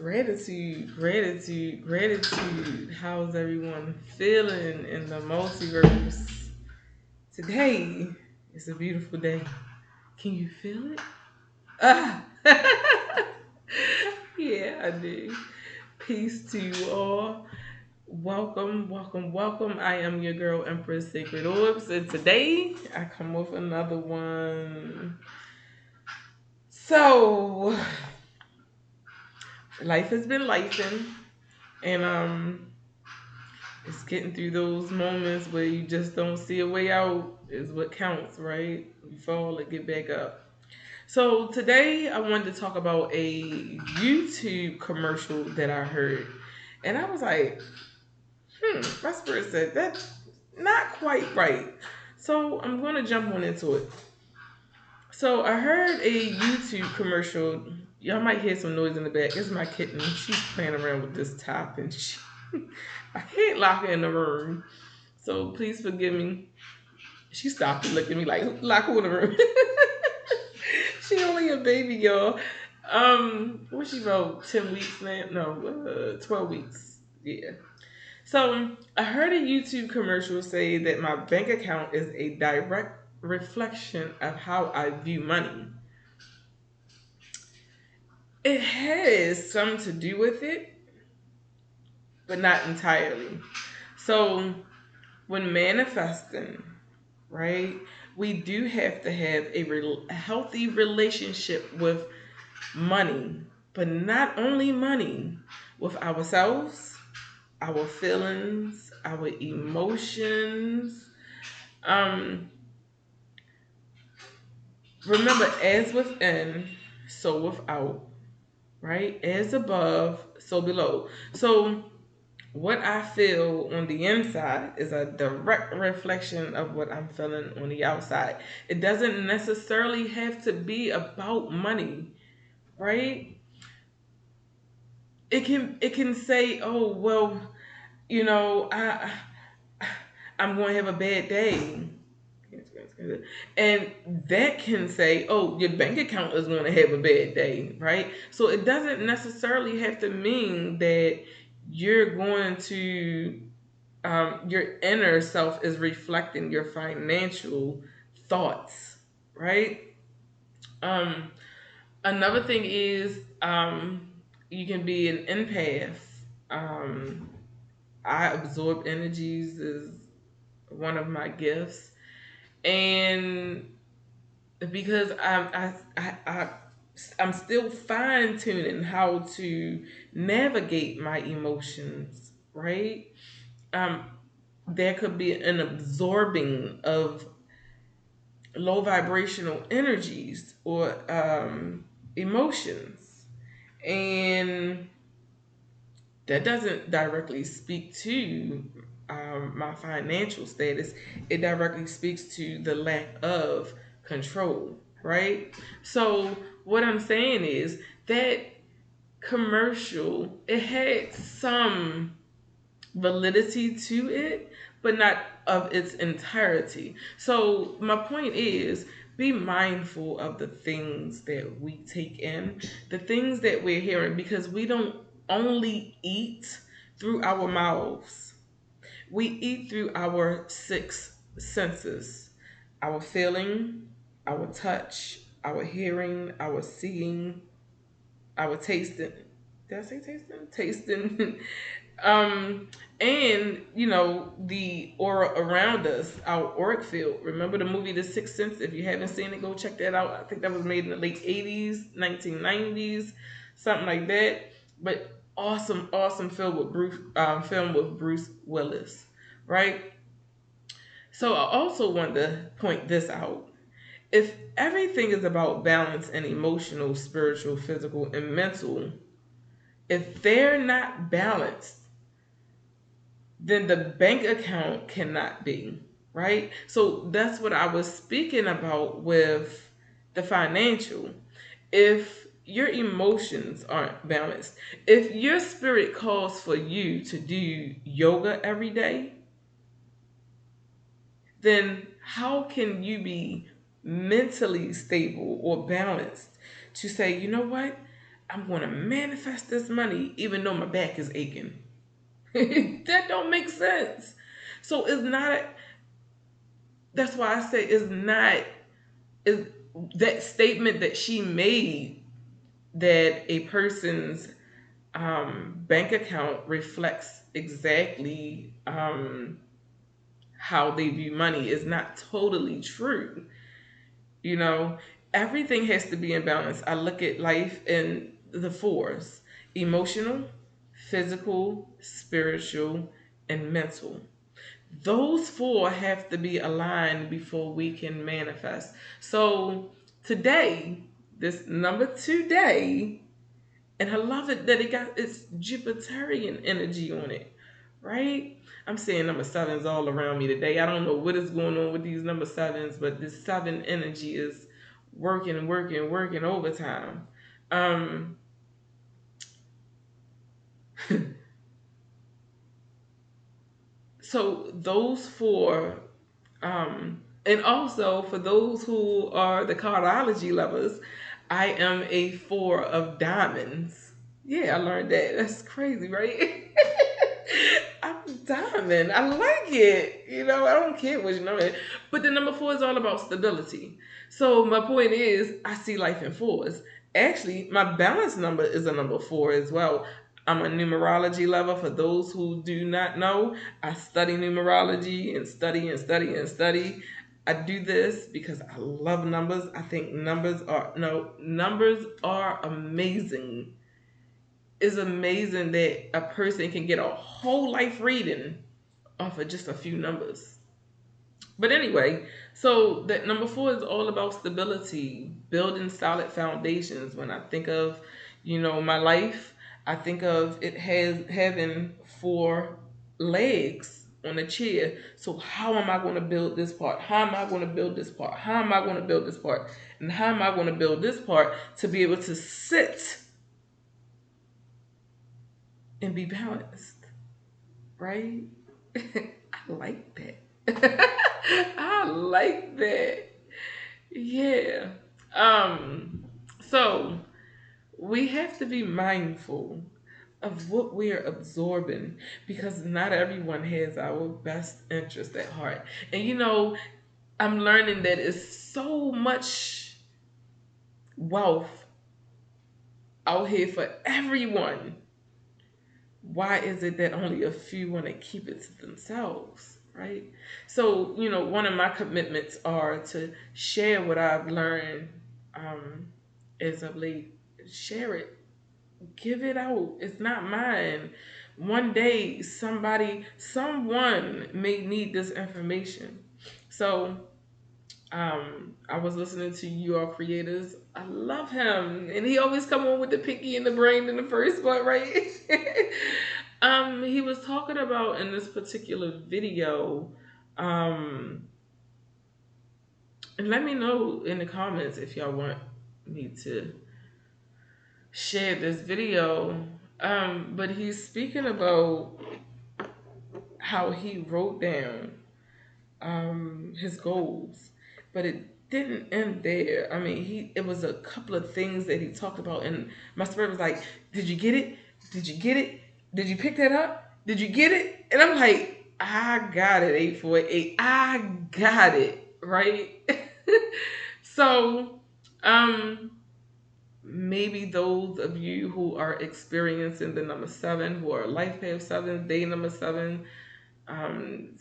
Gratitude, gratitude, gratitude. How's everyone feeling in the multiverse? Today is a beautiful day. Can you feel it? Ah. Yeah, I do. Peace to you all. Welcome, welcome, welcome. I am your girl, Empress Sacred Orbs, and today I come with another one. So, life has been lifing, and it's getting through those moments where you just don't see a way out is what counts, right? You fall and get back up. So today I wanted to talk about a YouTube commercial that I heard. And I was like, my spirit said that's not quite right. So I'm going to jump on into it. So I heard a YouTube commercial. Y'all might hear some noise in the back. It's my kitten. She's playing around with this top and I can't lock her in the room. So please forgive me. She stopped and looked at me like, lock her in the room. She only a baby, y'all. What she about 10 weeks now? No, 12 weeks. Yeah. So I heard a YouTube commercial say that my bank account is a direct reflection of how I view money. It has some to do with it, but not entirely. So when manifesting, right? We do have to have a healthy relationship with money, but not only money, with ourselves, our feelings, our emotions. Um, Remember, as within, so without, right? As above, so below. So what I feel on the inside is a direct reflection of what I'm feeling on the outside. It doesn't necessarily have to be about money, right? It can say, "Oh, well, you know, I'm going to have a bad day." And that can say, "Oh, your bank account is going to have a bad day," right? So it doesn't necessarily have to mean that you're going to your inner self is reflecting your financial thoughts, right? Um, Another thing is you can be an empath. Um, I absorb energies is one of my gifts, and because I'm still fine tuning how to navigate my emotions, right? Um, there could be an absorbing of low vibrational energies or emotions. And that doesn't directly speak to my financial status, it directly speaks to the lack of control, right? So, what I'm saying is that commercial, it had some validity to it, but not of its entirety. So my point is be mindful of the things that we take in, the things that we're hearing, because we don't only eat through our mouths. We eat through our six senses. Our feeling, our touch, our hearing, our seeing, our tasting. Did I say tasting? Tasting. um, and the aura around us, our auric field. Remember the movie The Sixth Sense? If you haven't seen it, go check that out. I think that was made in the late '80s, 1990s, something like that. But awesome, awesome film with Bruce Willis, right? So I also want to point this out. If everything is about balance and emotional, spiritual, physical, and mental, if they're not balanced, then the bank account cannot be, right? So that's what I was speaking about with the financial. If your emotions aren't balanced, if your spirit calls for you to do yoga every day, then how can you be mentally stable or balanced to say, you know what? I'm going to manifest this money even though my back is aching. That don't make sense. So it's not, that's why I say it's not, is that statement that she made that a person's bank account reflects exactly how they view money is not totally true. You know, everything has to be in balance. I look at life in the fours: emotional, physical, spiritual, and mental. Those four have to be aligned before we can manifest. So today, this number two day, and I love it that it got its Jupiterian energy on it, right? I'm seeing number sevens all around me today. I don't know what is going on with these number sevens, but this seven energy is working, working, working overtime. Um, so those four, and also for those who are the cardology lovers, I am a four of diamonds. Yeah, I learned that. That's crazy, right? I'm diamond. I like it. You know, I don't care which number. But the number four is all about stability. So my point is, I see life in fours. Actually, my balance number is a number four as well. I'm a numerology lover. For those who do not know, I study numerology and study and study and study. I do this because I love numbers. I think numbers are amazing. It's amazing that a person can get a whole life reading off of just a few numbers. But anyway, so that number four is all about stability, building solid foundations. When I think of, my life, I think of it has having four legs on a chair. So how am I going to build this part? How am I going to build this part? How am I going to build this part? And how am I going to build this part to be able to sit and be balanced? Right? I like that. I like that. Yeah. Um, so we have to be mindful of what we are absorbing because not everyone has our best interest at heart. And I'm learning that it's so much wealth out here for everyone. Why is it that only a few want to keep it to themselves, right? So, one of my commitments are to share what I've learned um, as of late. Share it, give it out. It's not mine. One day, someone may need this information. So, I was listening to You Are Creators. I love him, and he always come on with the picky and the brain in the first one, right? He was talking about in this particular video, um, and let me know in the comments if y'all want me to share this video. But he's speaking about how he wrote down his goals, but it didn't end there. I mean, it was a couple of things that he talked about, and my spirit was like, "Did you get it? Did you get it? Did you pick that up? Did you get it?" And I'm like, "I got it, 848. I got it right." So, um, maybe those of you who are experiencing the number seven, who are life path seven, day number seven, um,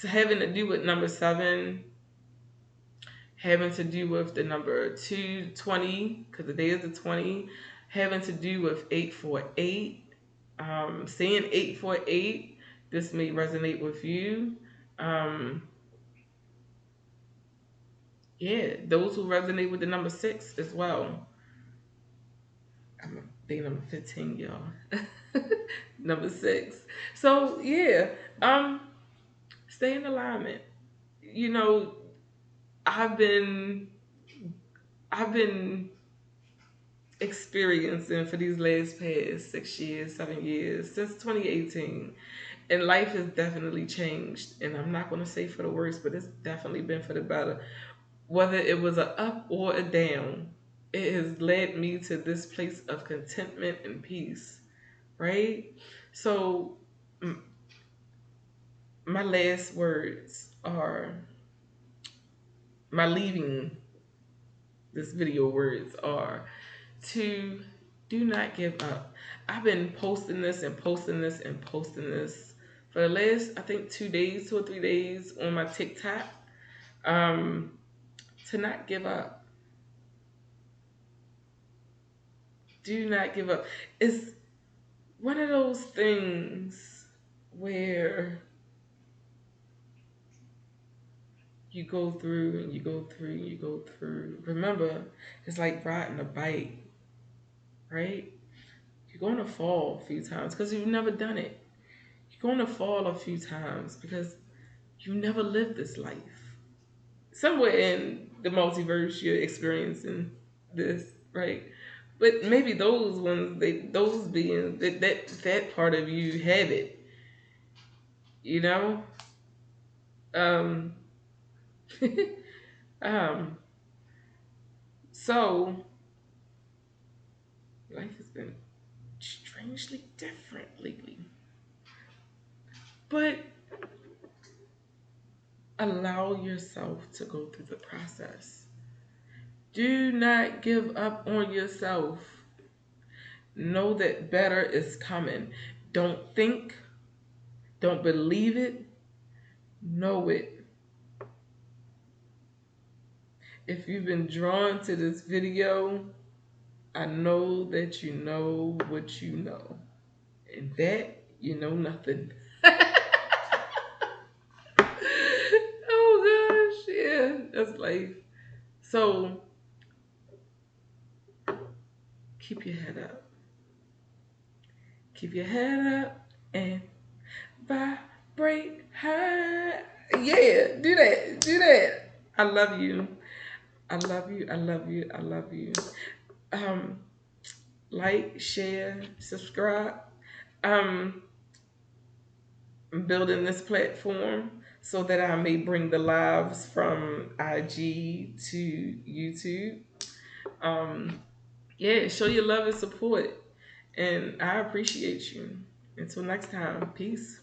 having to do with number seven, having to do with the number 220, because the day is the 20, having to do with 848, saying 848, this may resonate with you. Um, yeah, those who resonate with the number six as well. I'm a day number 15, y'all. Number six. So yeah, um, stay in alignment. You know, I've been I've been experiencing for these past 6 years, 7 years, since 2018. And life has definitely changed. And I'm not going to say for the worse, but it's definitely been for the better. Whether it was a up or a down. it has led me to this place of contentment and peace, right? So, m- my last words are my leaving this video words are to do not give up. I've been posting this and posting this and posting this for the last, I think, 2 days, 2 or 3 days on my TikTok. Um, to not give up. Do not give up. It's one of those things where you go through and you go through and you go through. Remember, it's like riding a bike, right? You're going to fall a few times because you've never done it. You're going to fall a few times because you never lived this life. Somewhere in the multiverse, you're experiencing this, right? But maybe those ones, those beings, that part of you have it, you know. Um, um. So life has been strangely different lately, but allow yourself to go through the process. Do not give up on yourself. Know that better is coming. Don't think, don't believe it, know it. If you've been drawn to this video, I know that you know what you know. And that you know nothing. Oh gosh, yeah, that's life. So keep your head up. Keep your head up and vibrate high. Yeah, do that. Do that. I love you. I love you. I love you. I love you. Um, like, share, subscribe. Um, I'm building this platform so that I may bring the lives from IG to YouTube. Um, yeah, show your love and support. And I appreciate you. Until next time, peace.